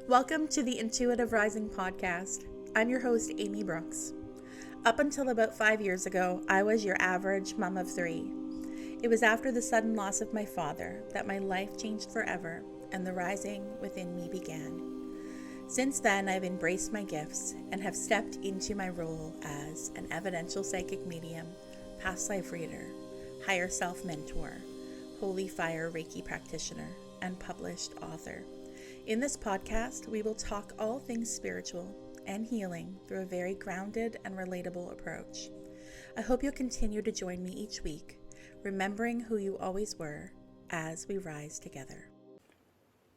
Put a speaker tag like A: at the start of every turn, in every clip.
A: Welcome to the Intuitive Rising podcast. I'm your host, Amy Brooks. Up until about 5 years ago, I was your average mom of three. It was after the sudden loss of my father that my life changed forever and the rising within me began. Since then, I've embraced my gifts and have stepped into my role as an evidential psychic medium, past life reader, higher self mentor, holy fire Reiki practitioner, and published author. In this podcast, we will talk all things spiritual and healing through a very grounded and relatable approach. I hope you'll continue to join me each week, remembering who you always were as we rise together.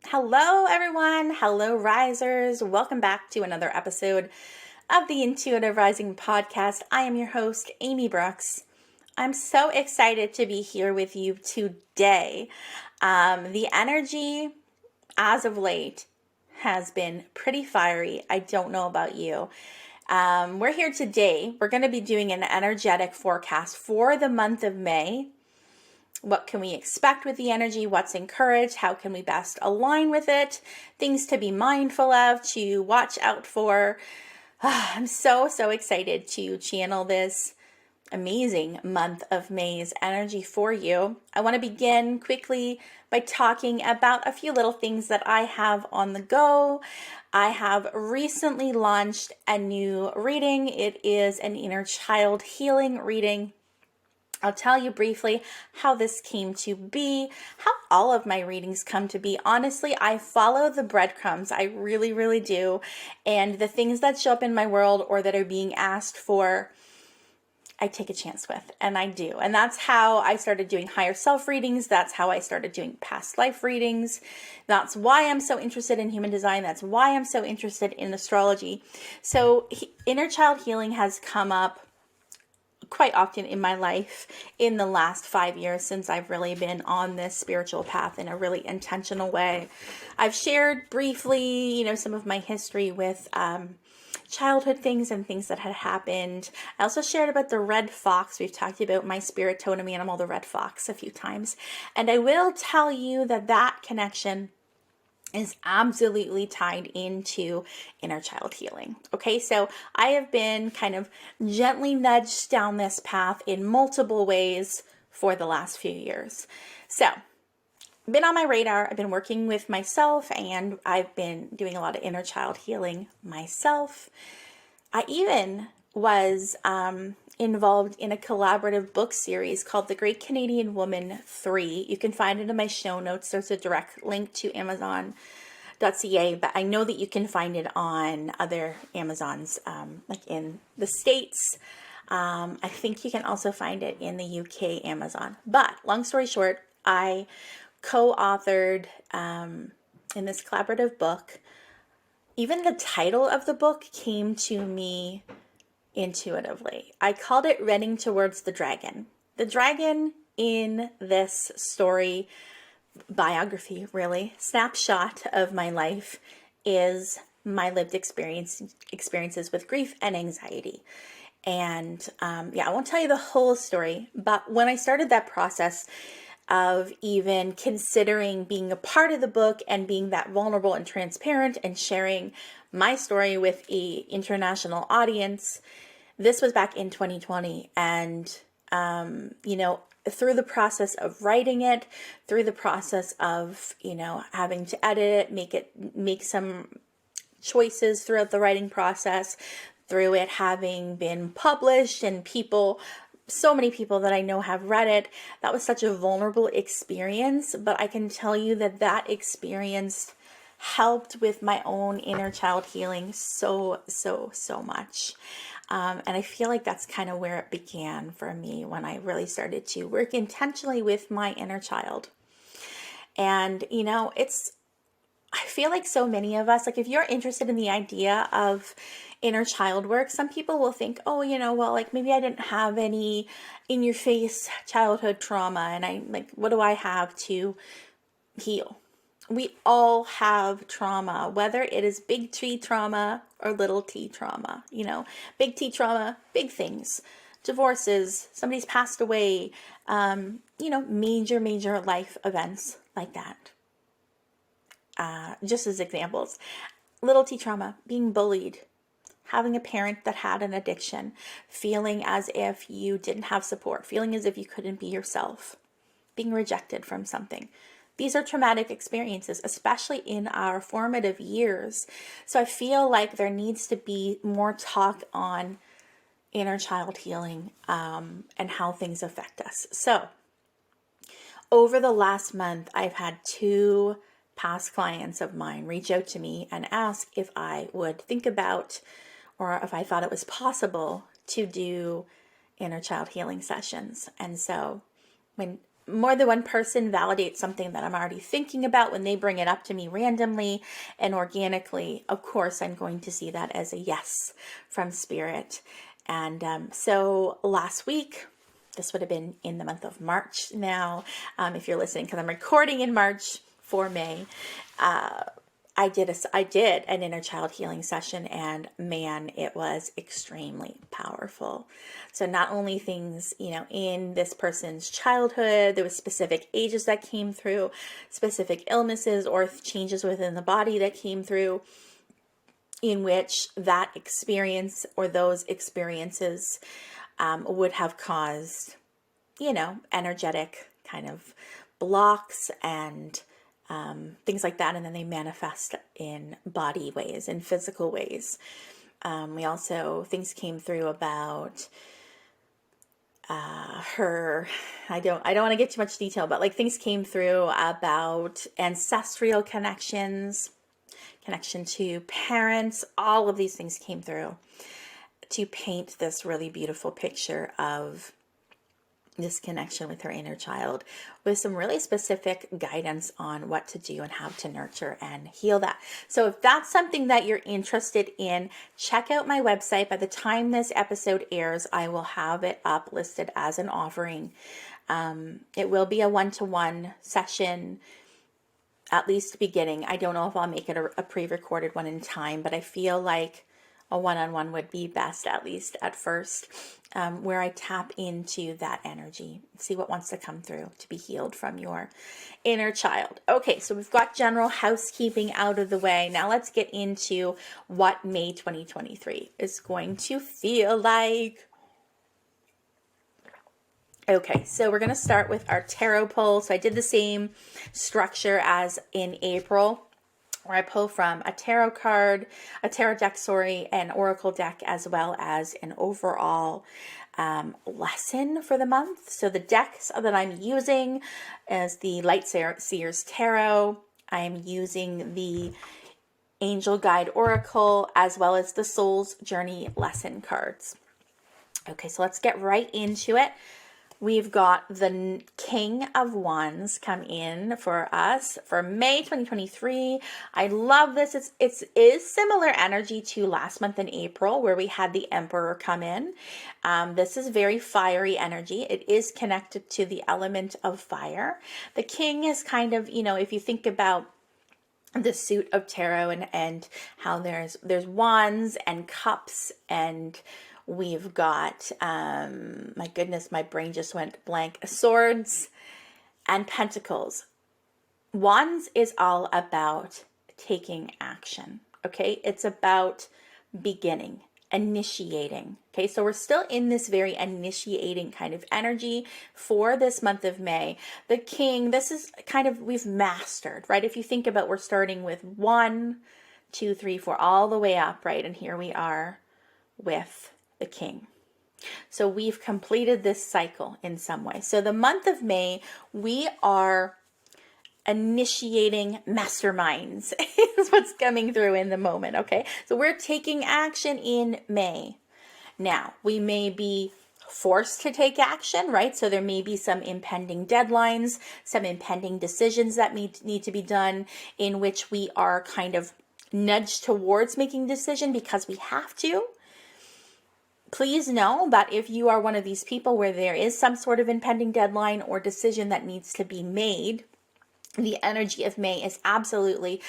A: Hello, everyone. Hello, risers. Welcome back to another episode of the Intuitive Rising podcast. I am your host, Amy Brooks. I'm so excited to be here with you today. The energy as of late has been pretty fiery. I don't know about you. We're here today. We're going to be doing an energetic forecast for the month of May. What can we expect with the energy? What's encouraged? How can we best align with it? Things to be mindful of, to watch out for. I'm so excited to channel this amazing month of May's energy for you. I want to begin quickly by talking about a few little things that I have on the go. I have recently launched a new reading. It is an inner child healing reading. I'll tell you briefly how this came to be, how all of my readings come to be. Honestly, I follow the breadcrumbs. I really do. And the things that show up in my world or that are being asked for, I take a chance with, and I do. And that's how I started doing higher self readings. That's how I started doing past life readings. That's why I'm so interested in human design. That's why I'm so interested in astrology. So inner child healing has come up quite often in my life in the last 5 years since I've really been on this spiritual path in a really intentional way. I've shared briefly, some of my history with childhood things and things that had happened. I also shared about the red fox. We've talked about my spirit totem animal, the red fox, a few times. And I will tell you that connection is absolutely tied into inner child healing. Okay, so I have been kind of gently nudged down this path in multiple ways for the last few years. So been on my radar. I've been working with myself and I've been doing a lot of inner child healing myself. I even was involved in a collaborative book series called The Great Canadian Woman 3. You can find it in my show notes. There's a direct link to Amazon.ca, but I know that you can find it on other Amazons, like in the States. I think you can also find it in the UK Amazon. But long story short, I co-authored in this collaborative book. Even the title of the book came to me intuitively. I called it Running Towards the Dragon. The dragon in this story, biography really, snapshot of my life is my lived experiences with grief and anxiety. And I won't tell you the whole story, but when I started that process of even considering being a part of the book and being that vulnerable and transparent and sharing my story with an international audience, this was back in 2020. And, through the process of writing it, through the process of, having to edit it, make some choices throughout the writing process, through it having been published and so many people that I know have read it. That was such a vulnerable experience, but I can tell you that experience helped with my own inner child healing so much. And I feel like that's kind of where it began for me when I really started to work intentionally with my inner child. And, I feel like so many of us, like if you're interested in the idea of inner child work, some people will think, maybe I didn't have any in your face childhood trauma. And what do I have to heal? We all have trauma, whether it is big T trauma or little t trauma, big T trauma, big things, divorces, somebody's passed away, major life events like that. Just as examples. little T trauma, being bullied, having a parent that had an addiction, feeling as if you didn't have support, feeling as if you couldn't be yourself, being rejected from something. These are traumatic experiences, especially in our formative years. So I feel like there needs to be more talk on inner child healing and how things affect us. So over the last month, I've had 2 past clients of mine reach out to me and ask if I would think about, or if I thought it was possible to do inner child healing sessions. And so when more than one person validates something that I'm already thinking about, when they bring it up to me randomly and organically, of course, I'm going to see that as a yes from spirit. And so last week, this would have been in the month of March now, if you're listening, because I'm recording in March for May. I did an inner child healing session, and man, it was extremely powerful. So not only things, in this person's childhood, there was specific ages that came through, specific illnesses or changes within the body that came through, in which that experience or those experiences would have caused, energetic kind of blocks and things like that. And then they manifest in body ways, in physical ways. Things came through about her, I don't want to get too much detail, but like things came through about ancestral connections, connection to parents. All of these things came through to paint this really beautiful picture of this connection with her inner child, with some really specific guidance on what to do and how to nurture and heal that. So if that's something that you're interested in, check out my website. By the time this episode airs, I will have it up listed as an offering. It will be a one-to-one session, at least beginning. I don't know if I'll make it a pre-recorded one in time, but I feel like a one-on-one would be best, at least at first, where I tap into that energy, see what wants to come through to be healed from your inner child. Okay, so we've got general housekeeping out of the way. Now let's get into what May 2023 is going to feel like. Okay, so we're going to start with our tarot pull. So I did the same structure as in April, where I pull from a tarot deck, an oracle deck, as well as an overall lesson for the month. So the decks that I'm using is the Light Seers Tarot. I'm using the Angel Guide Oracle, as well as the Soul's Journey lesson cards. Okay, so let's get right into it. We've got the King of Wands come in for us for May 2023. I love this. It is similar energy to last month in April, where we had the Emperor come in. This is very fiery energy. It is connected to the element of fire. The King is kind of, if you think about the suit of tarot and how there's wands and cups, and we've got, my goodness, my brain just went blank, swords and pentacles. Wands is all about taking action, okay? It's about beginning, initiating, okay? So we're still in this very initiating kind of energy for this month of May. The King, this is kind of, we've mastered, right? If you think about, we're starting with 1, 2, 3, 4, all the way up, right? And here we are with the King. So we've completed this cycle in some way. So the month of May, we are initiating masterminds is what's coming through in the moment, okay? So we're taking action in May. Now, we may be forced to take action, right? So there may be some impending deadlines, some impending decisions that need to be done, in which we are kind of nudged towards making a decision because we have to. Please know that if you are one of these people where there is some sort of impending deadline or decision that needs to be made, the energy of May is absolutely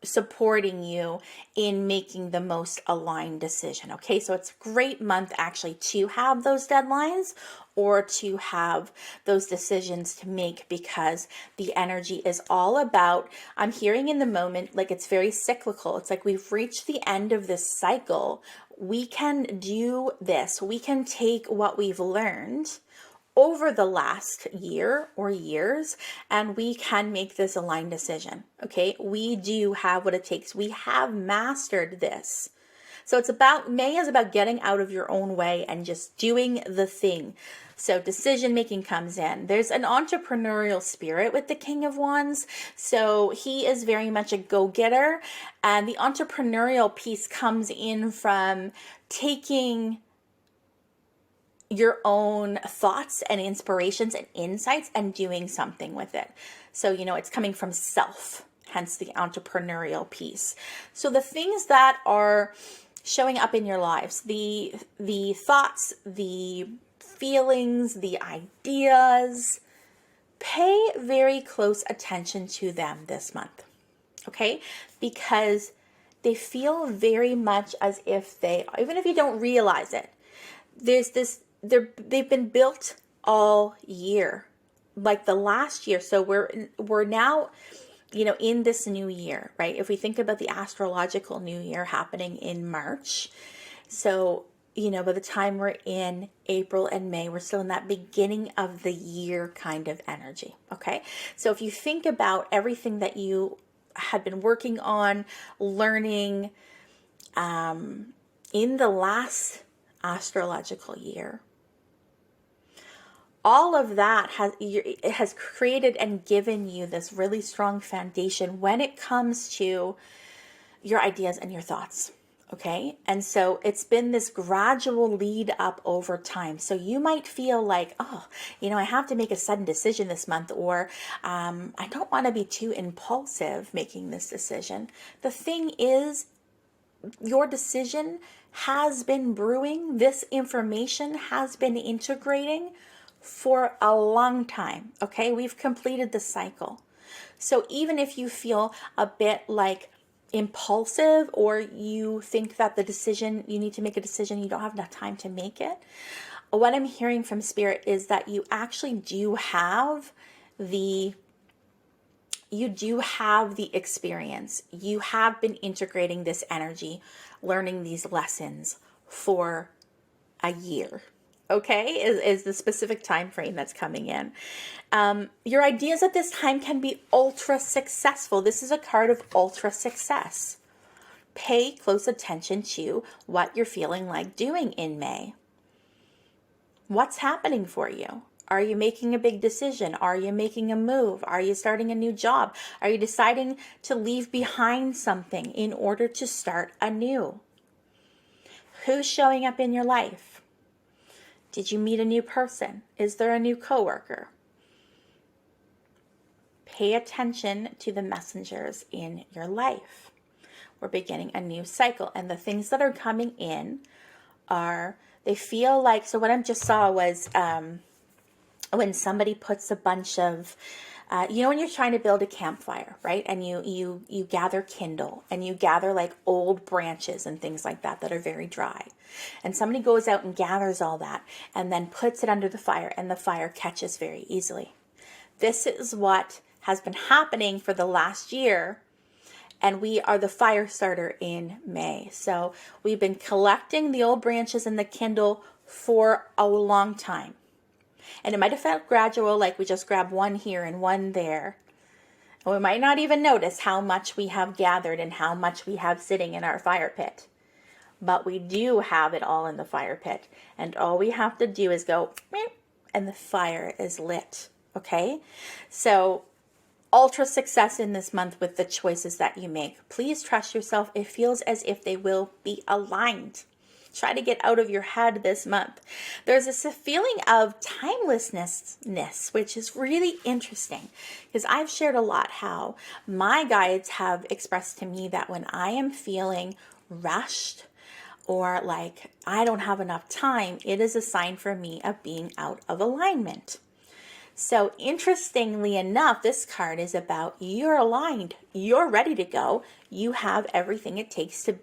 A: supporting you in making the most aligned decision. Okay, so it's a great month actually to have those deadlines or to have those decisions to make, because the energy is all about, I'm hearing in the moment, like it's very cyclical. It's like we've reached the end of this cycle. We can do this. We can take what we've learned over the last year or years, and we can make this aligned decision. Okay, we do have what it takes. We have mastered this. So it's about, May is about getting out of your own way and just doing the thing. So decision making comes in. There's an entrepreneurial spirit with the King of Wands. So he is very much a go-getter, and the entrepreneurial piece comes in from taking your own thoughts and inspirations and insights and doing something with it. So, it's coming from self, hence the entrepreneurial piece. So the things that are showing up in your lives, the thoughts, the feelings, the ideas, pay very close attention to them this month. Okay? Because they feel very much as if they, even if you don't realize it, they've been built all year, like the last year. So we're now, in this new year, right? If we think about the astrological new year happening in March, so, by the time we're in April and May, we're still in that beginning of the year kind of energy. Okay. So if you think about everything that you had been working on, learning, in the last astrological year, all of that has created and given you this really strong foundation when it comes to your ideas and your thoughts. Okay. And so it's been this gradual lead up over time. So you might feel like, I have to make a sudden decision this month, or I don't want to be too impulsive making this decision. The thing is, your decision has been brewing. This information has been integrating for a long time. Okay, we've completed the cycle. So even if you feel a bit like impulsive, or you think that you need to make a decision, you don't have enough time to make it, what I'm hearing from Spirit is that you actually do have the experience. You have been integrating this energy, learning these lessons for a year. Okay, is the specific time frame that's coming in. Your ideas at this time can be ultra successful. This is a card of ultra success. Pay close attention to what you're feeling like doing in May. What's happening for you? Are you making a big decision? Are you making a move? Are you starting a new job? Are you deciding to leave behind something in order to start anew? Who's showing up in your life? Did you meet a new person? Is there a new coworker? Pay attention to the messengers in your life. We're beginning a new cycle, and the things that are coming in they feel like, so what I just saw was when somebody puts a bunch of, when you're trying to build a campfire, right? And you gather kindle, and you gather like old branches and things like that are very dry. And somebody goes out and gathers all that and then puts it under the fire, and the fire catches very easily. This is what has been happening for the last year. And we are the fire starter in May. So we've been collecting the old branches and the kindle for a long time. And it might have felt gradual, like we just grab one here and one there. And we might not even notice how much we have gathered and how much we have sitting in our fire pit. But we do have it all in the fire pit. And all we have to do is go, and the fire is lit. Okay? So ultra success in this month with the choices that you make. Please trust yourself. It feels as if they will be aligned. Try to get out of your head this month. There's this feeling of timelessness, which is really interesting, because I've shared a lot how my guides have expressed to me that when I am feeling rushed or like I don't have enough time, it is a sign for me of being out of alignment. So interestingly enough, this card is about you're aligned, you're ready to go, you have everything it takes to,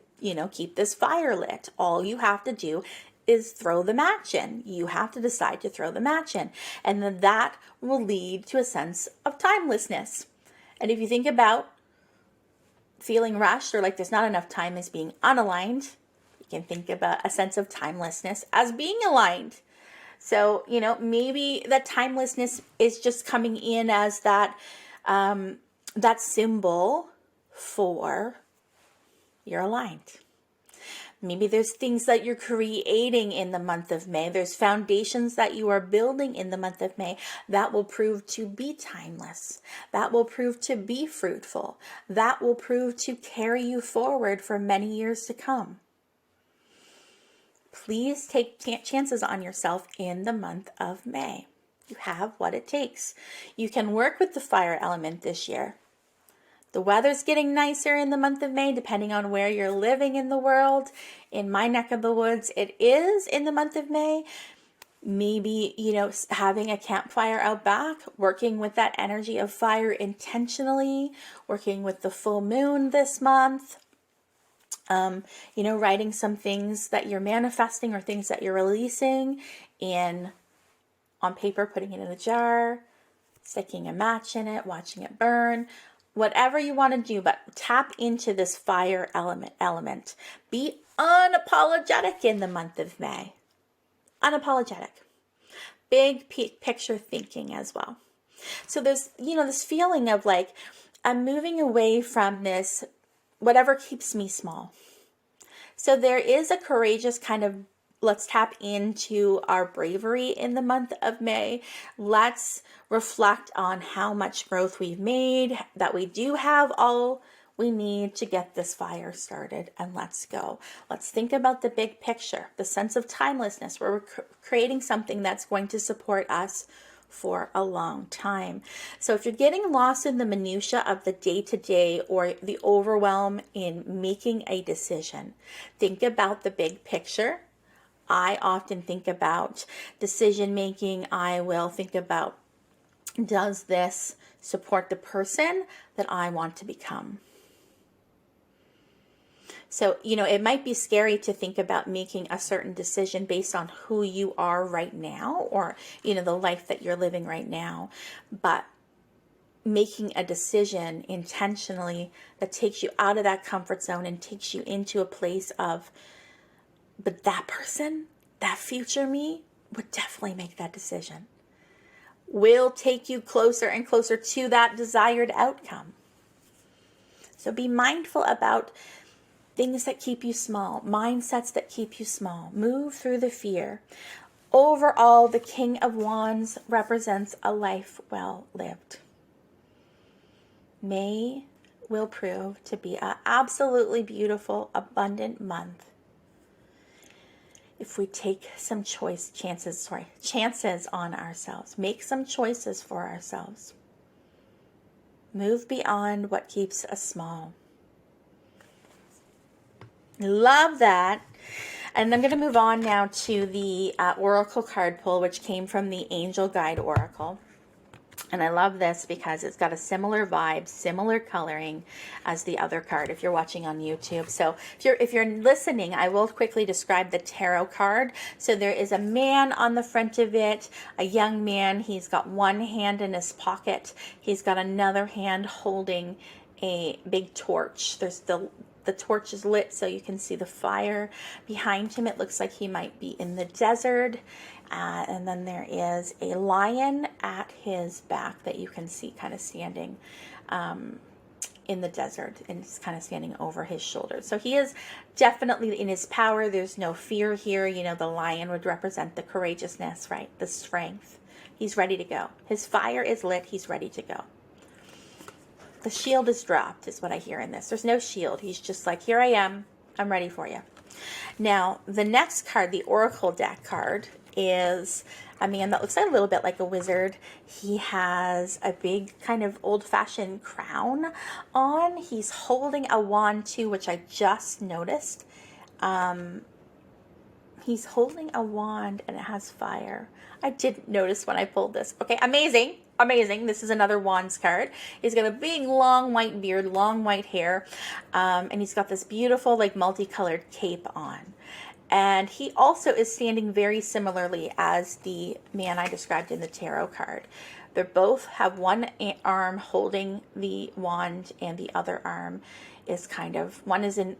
A: keep this fire lit. All you have to do is throw the match in. You have to decide to throw the match in. And then that will lead to a sense of timelessness. And if you think about feeling rushed or like there's not enough time as being unaligned, you can think about a sense of timelessness as being aligned. So, maybe that timelessness is just coming in as that symbol for you're aligned. Maybe there's things that you're creating in the month of May. There's foundations that you are building in the month of May that will prove to be timeless. That will prove to be fruitful. That will prove to carry you forward for many years to come. Please take chances on yourself in the month of May. You have what it takes. You can work with the fire element this year. The weather's getting nicer in the month of May, depending on where you're living in the world. In my neck of the woods, it is in the month of May. Maybe, having a campfire out back, working with that energy of fire intentionally, working with the full moon this month. Writing some things that you're manifesting or things that you're releasing on paper, putting it in a jar, sticking a match in it, watching it burn, whatever you want to do, but tap into this fire element. Be unapologetic in the month of May. Unapologetic. Big picture thinking as well. So there's, this feeling of like, I'm moving away from this, whatever keeps me small. So there is a courageous kind of, let's tap into our bravery in the month of May. Let's reflect on how much growth we've made, that we do have all we need to get this fire started, and let's go. Let's think about the big picture, the sense of timelessness, where we're creating something that's going to support us for a long time. So if you're getting lost in the minutia of the day-to-day or the overwhelm in making a decision, think about the big picture. I often think about decision making. I will think about, does this support the person that I want to become? So, it might be scary to think about making a certain decision based on who you are right now or, the life that you're living right now. But making a decision intentionally that takes you out of that comfort zone and takes you into a place of, but that person, that future me, would definitely make that decision. Will take you closer and closer to that desired outcome. So be mindful about things that keep you small, mindsets that keep you small. Move through the fear. Overall, the King of Wands represents a life well lived. May will prove to be an absolutely beautiful, abundant month if we take some chances on ourselves. Make some choices for ourselves. Move beyond what keeps us small. Love that. And I'm going to move on now to the Oracle card pull, which came from the Angel Guide Oracle. And I love this because it's got a similar vibe, similar coloring as the other card if you're watching on YouTube. So if you're listening, I will quickly describe the tarot card. So there is a man on the front of it, a young man. He's got one hand in his pocket. He's got another hand holding a big torch. There's the torch is lit so you can see the fire behind him. It looks like he might be in the desert. And then there is a lion at his back that you can see kind of standing in the desert, and it's kind of standing over his shoulders. So he is definitely in his power. There's no fear here. The lion would represent the courageousness, right? The strength. He's ready to go. His fire is lit. He's ready to go. The shield is dropped is what I hear in this. There's no shield. He's just like, here I am. I'm ready for you. Now, the next card, the Oracle deck card, is a man that looks a little bit like a wizard. He has a big kind of old-fashioned crown on. He's holding a wand too, which I just noticed. He's holding a wand and it has fire. I didn't notice when I pulled this. Okay, amazing. Amazing. This is another wands card. He's got a big, long white beard, long white hair, and he's got this beautiful, like, multicolored cape on. And he also is standing very similarly as the man I described in the tarot card. They both have one arm holding the wand, and the other arm is kind of, one is in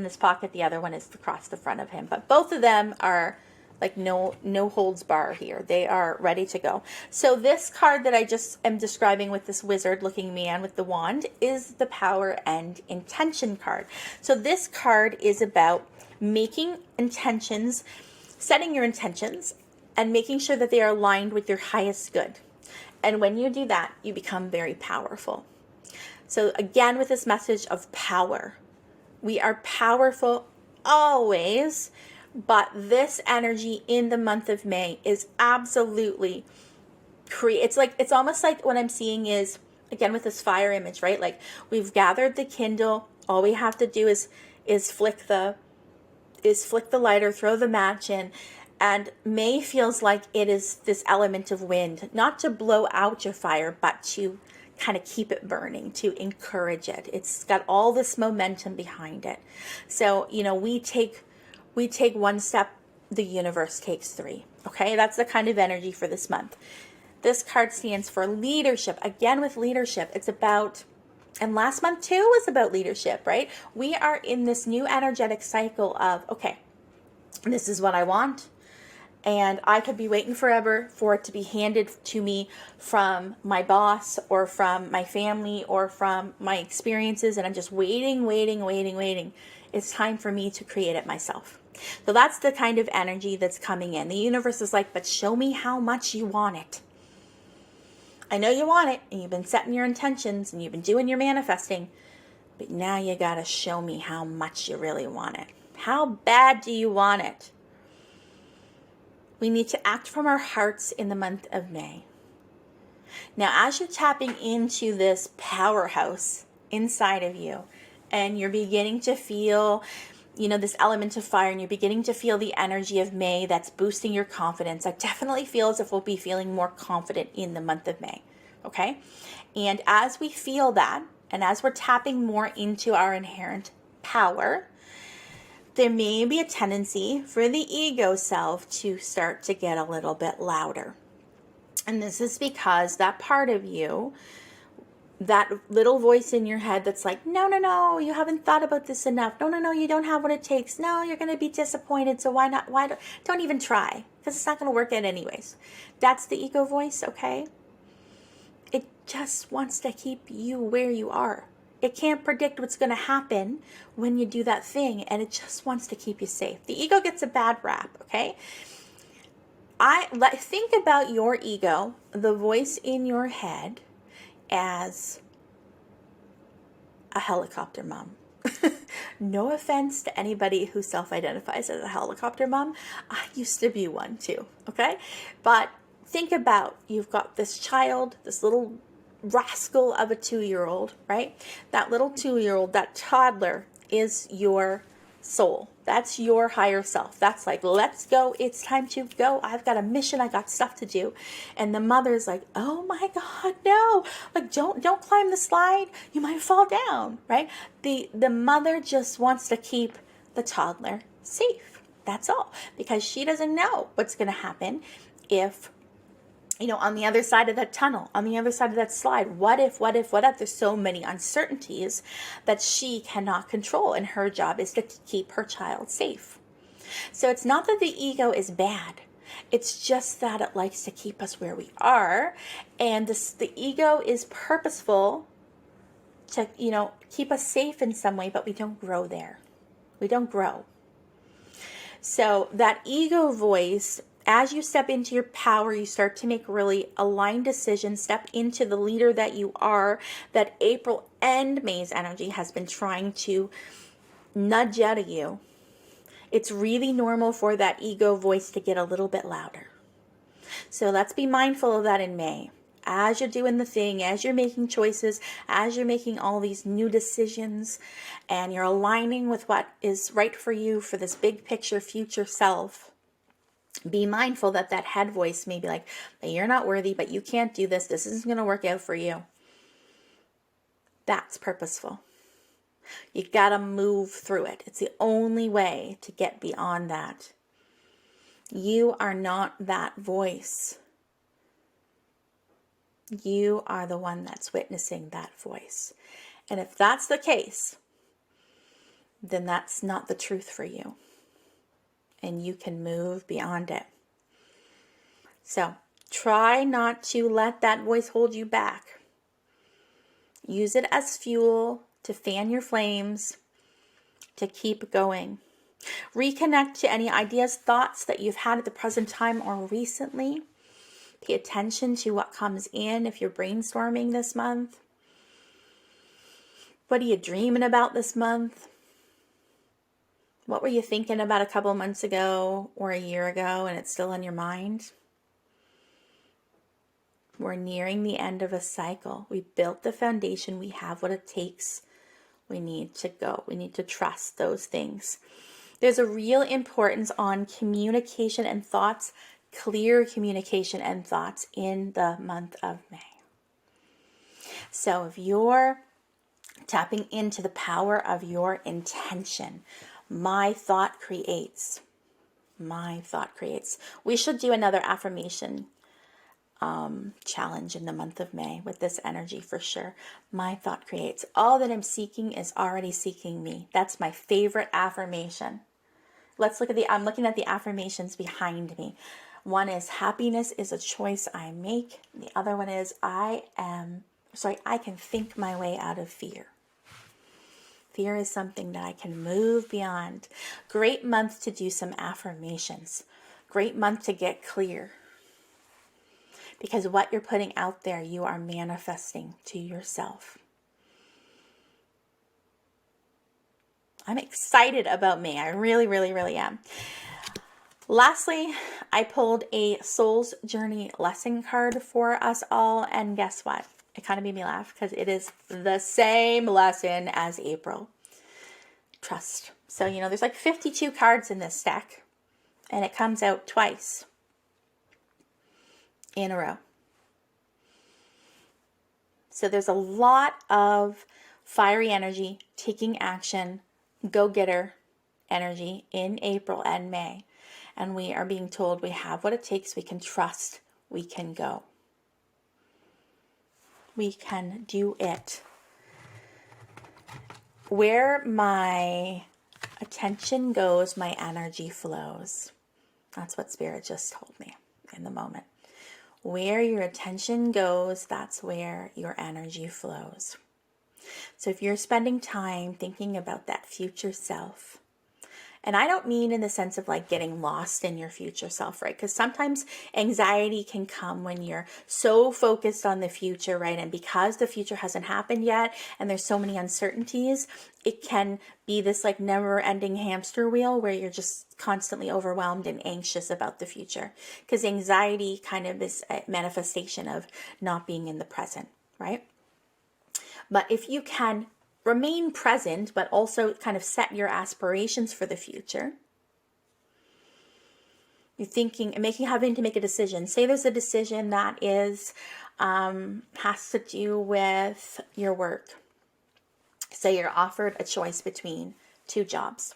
A: his pocket, the other one is across the front of him. But both of them are like no holds bar here. They are ready to go. So this card that I just am describing with this wizard looking man with the wand is the power and intention card. So this card is about making intentions, setting your intentions, and making sure that they are aligned with your highest good. And when you do that, you become very powerful. So again, with this message of power, we are powerful always, but this energy in the month of May is absolutely it's almost like what I'm seeing is, again, with this fire image, right? Like, we've gathered the kindle. All we have to do is flick the lighter, throw the match in, and May feels like it is this element of wind, not to blow out your fire, but to kind of keep it burning, to encourage it. It's got all this momentum behind it. So, we take one step, the universe takes three. Okay, that's the kind of energy for this month. This card stands for leadership. Again, with leadership, it's about, and last month too was about leadership, right? We are in this new energetic cycle of, okay, this is what I want. And I could be waiting forever for it to be handed to me from my boss or from my family or from my experiences. And I'm just waiting. It's time for me to create it myself. So that's the kind of energy that's coming in. The universe is like, but show me how much you want it. I know you want it, and you've been setting your intentions, and you've been doing your manifesting, but now you got to show me how much you really want it. How bad do you want it? We need to act from our hearts in the month of May. Now, as you're tapping into this powerhouse inside of you, and you're beginning to feel, this element of fire, and you're beginning to feel the energy of May that's boosting your confidence, I definitely feel as if we'll be feeling more confident in the month of May, okay? And as we feel that, and as we're tapping more into our inherent power, there may be a tendency for the ego self to start to get a little bit louder. And this is because that part of you, that little voice in your head that's like, no, you haven't thought about this enough. No, you don't have what it takes. No, you're going to be disappointed. So don't even try, because it's not going to work out anyways. That's the ego voice, okay? It just wants to keep you where you are. It can't predict what's going to happen when you do that thing, and it just wants to keep you safe. The ego gets a bad rap, okay? Think about your ego, the voice in your head, as a helicopter mom. No offense to anybody who self-identifies as a helicopter mom. I used to be one too, okay? But think about, you've got this child, this little rascal of a 2-year-old, right? That little 2-year-old, that toddler is your soul. That's your higher self. That's like, let's go. It's time to go. I've got a mission. I got stuff to do. And the mother's like, oh my God, no. Like, don't climb the slide. You might fall down, right? The mother just wants to keep the toddler safe. That's all. Because she doesn't know what's going to happen if, on the other side of that tunnel, on the other side of that slide, what if? There's so many uncertainties that she cannot control, and her job is to keep her child safe. So it's not that the ego is bad. It's just that it likes to keep us where we are, and the ego is purposeful to, keep us safe in some way, but we don't grow there. We don't grow. So that ego voice, as you step into your power, you start to make really aligned decisions, step into the leader that you are, that April and May's energy has been trying to nudge out of you. It's really normal for that ego voice to get a little bit louder. So let's be mindful of that in May. as you're doing the thing, as you're making choices, as you're making all these new decisions, and you're aligning with what is right for you for this big picture future self, be mindful that that head voice may be like, but you're not worthy, but you can't do this. This isn't going to work out for you. That's purposeful. You got to move through it. It's the only way to get beyond that. You are not that voice. You are the one that's witnessing that voice. And if that's the case, then that's not the truth for you. And you can move beyond it. So try not to let that voice hold you back. Use it as fuel to fan your flames, to keep going. Reconnect to any ideas, thoughts that you've had at the present time or recently. Pay attention to what comes in if you're brainstorming this month. What are you dreaming about this month? What were you thinking about a couple months ago or a year ago and it's still on your mind? We're nearing the end of a cycle. We built the foundation. We have what it takes. We need to go. We need to trust those things. There's a real importance on communication and thoughts, clear communication and thoughts in the month of May. So if you're tapping into the power of your intention, my thought creates. My thought creates. We should do another affirmation challenge in the month of May with this energy for sure. My thought creates. All that I'm seeking is already seeking me. That's my favorite affirmation. Let's look at I'm looking at the affirmations behind me. One is happiness is a choice I make. The other one is I can think my way out of fear. Fear is something that I can move beyond. Great month to do some affirmations. Great month to get clear. Because what you're putting out there, you are manifesting to yourself. I'm excited about May. I really, really, really am. Lastly, I pulled a Soul's Journey lesson card for us all. And guess what? It kind of made me laugh because it is the same lesson as April. Trust. So, there's like 52 cards in this deck. And it comes out twice in a row. So there's a lot of fiery energy, taking action, go-getter energy in April and May. And we are being told we have what it takes. We can trust. We can go. We can do it. Where my attention goes, my energy flows. That's what Spirit just told me in the moment. Where your attention goes, that's where your energy flows. So if you're spending time thinking about that future self, and I don't mean in the sense of like getting lost in your future self, right? Because sometimes anxiety can come when you're so focused on the future, right? And because the future hasn't happened yet and there's so many uncertainties, it can be this like never ending hamster wheel where you're just constantly overwhelmed and anxious about the future. Because anxiety kind of is a manifestation of not being in the present, right? But if you can remain present, but also kind of set your aspirations for the future. You're thinking and having to make a decision. Say there's a decision that is has to do with your work. Say you're offered a choice between two jobs.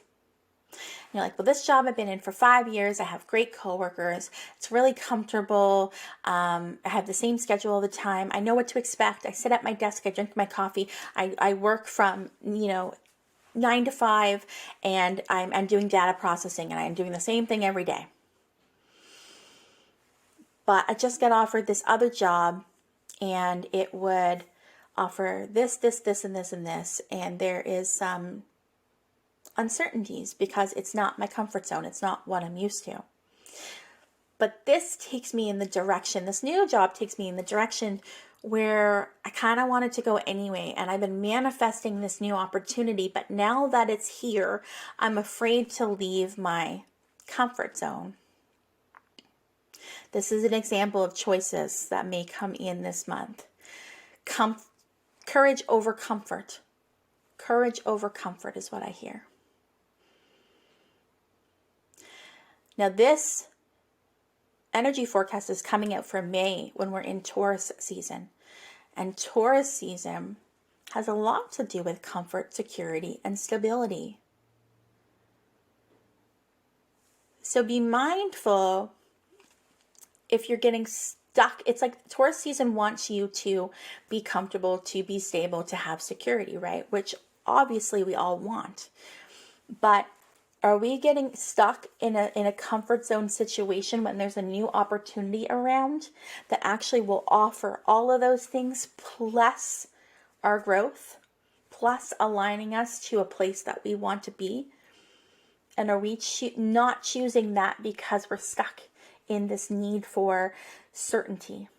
A: You're like, well, this job I've been in for 5 years. I have great coworkers. It's really comfortable. I have the same schedule all the time. I know what to expect. I sit at my desk. I drink my coffee. I work from, 9 to 5, and I'm doing data processing, and I'm doing the same thing every day. But I just got offered this other job, and it would offer this, and this, and this. And there is some uncertainties because it's not my comfort zone. It's not what I'm used to. But this takes me in the direction, this new job takes me in the direction where I kind of wanted to go anyway. And I've been manifesting this new opportunity. But now that it's here, I'm afraid to leave my comfort zone. This is an example of choices that may come in this month. Courage over comfort. Courage over comfort is what I hear. Now this energy forecast is coming out for May when we're in Taurus season. And Taurus season has a lot to do with comfort, security, and stability. So be mindful if you're getting stuck. It's like Taurus season wants you to be comfortable, to be stable, to have security, right? Which obviously we all want. But are we getting stuck in a comfort zone situation when there's a new opportunity around that actually will offer all of those things plus our growth, plus aligning us to a place that we want to be? And are we not choosing that because we're stuck in this need for certainty?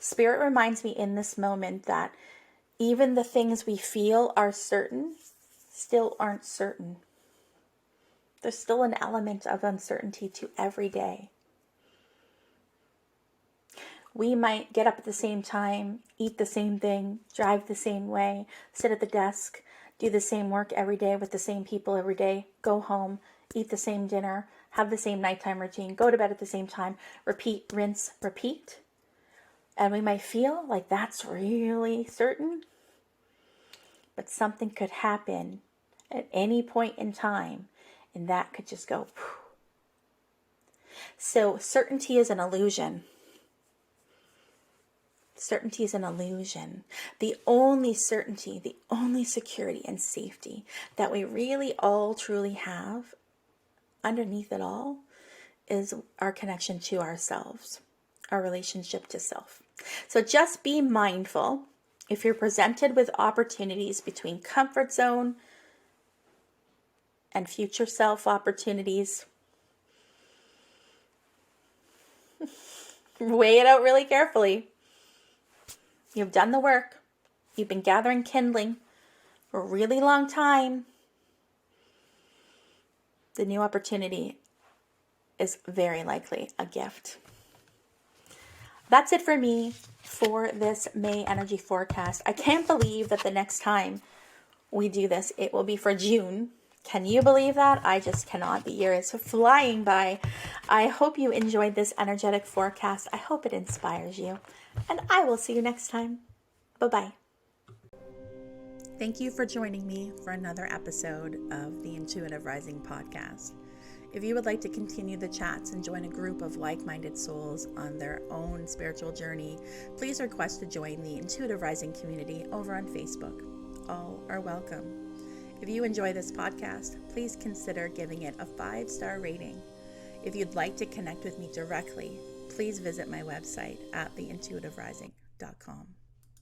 A: Spirit reminds me in this moment that even the things we feel are certain still aren't certain. There's still an element of uncertainty to every day. We might get up at the same time, eat the same thing, drive the same way, sit at the desk, do the same work every day with the same people every day, go home, eat the same dinner, have the same nighttime routine, go to bed at the same time, repeat, rinse, repeat. And we might feel like that's really certain, but something could happen at any point in time, and that could just go. So certainty is an illusion. Certainty is an illusion. The only certainty, the only security and safety that we really all truly have underneath it all is our connection to ourselves, our relationship to self. So just be mindful if you're presented with opportunities between comfort zone and future self opportunities. Weigh it out really carefully. You've done the work. You've been gathering kindling for a really long time. The new opportunity is very likely a gift. That's it for me for this May energy forecast. I can't believe that the next time we do this, it will be for June. Can you believe that? I just cannot. The year is flying by. I hope you enjoyed this energetic forecast. I hope it inspires you. And I will see you next time. Bye-bye. Thank you for joining me for another episode of the Intuitive Rising podcast. If you would like to continue the chats and join a group of like-minded souls on their own spiritual journey, please request to join the Intuitive Rising community over on Facebook. All are welcome. If you enjoy this podcast, please consider giving it a 5-star rating. If you'd like to connect with me directly, please visit my website at theintuitiverising.com.